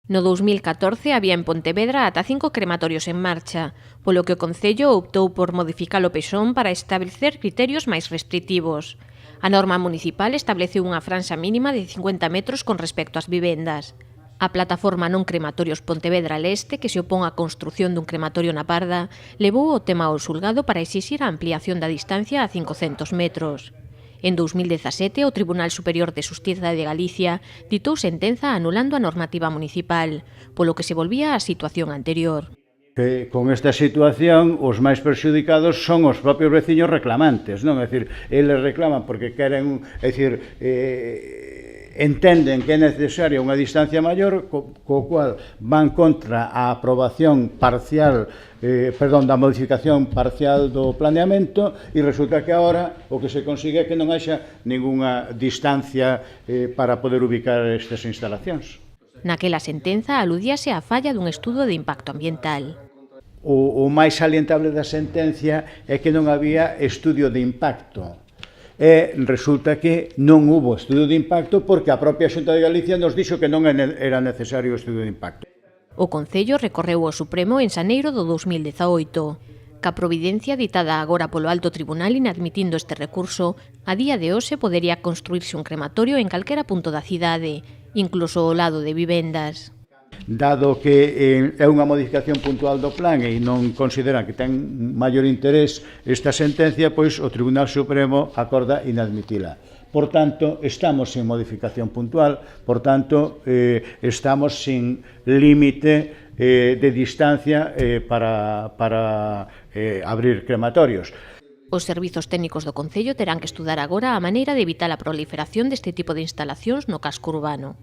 No 2014 había en Pontevedra ata 5 crematorios en marcha, polo que o Concello optou por modificar o PESON para establecer criterios máis restritivos. A norma municipal estableceu unha franxa mínima de 50 metros con respecto ás vivendas. A plataforma Non Crematorios Pontevedra Leste, que se opón á construción dun crematorio na Parda, levou o tema ao xulgado para exixir a ampliación da distancia a 500 metros. En 2017, o Tribunal Superior de Xustiza de Galicia ditou sentenza anulando a normativa municipal, polo que se volvía á situación anterior. Que con esta situación os máis perxudicados son os propios veciños reclamantes, non? É dicir, eles reclaman porque queren, é dicir, entenden que é necesaria unha distancia maior, co cual van contra a aprobación parcial, da modificación parcial do planeamento, e resulta que agora o que se consigue é que non haxa ningunha distancia para poder ubicar estas instalacións. Naquela sentenza aludíase á falla dun estudo de impacto ambiental. O máis salientable da sentencia é que non había estudio de impacto. E resulta que non hubo estudio de impacto porque a propia Xunta de Galicia nos dixo que non era necesario o estudio de impacto. O Concello recorreu ao Supremo en xaneiro do 2018. Ca providencia ditada agora polo Alto Tribunal inadmitindo este recurso, a día de hoxe podería construirse un crematorio en calquera punto da cidade, incluso ao lado de vivendas. Dado que é unha modificación puntual do plan e non consideran que ten maior interés esta sentencia, pois o Tribunal Supremo acorda inadmitila. Por tanto, estamos sin modificación puntual, por tanto, estamos sin límite de distancia para abrir crematorios. Os servizos técnicos do Concello terán que estudar agora a maneira de evitar a proliferación deste tipo de instalacións no casco urbano.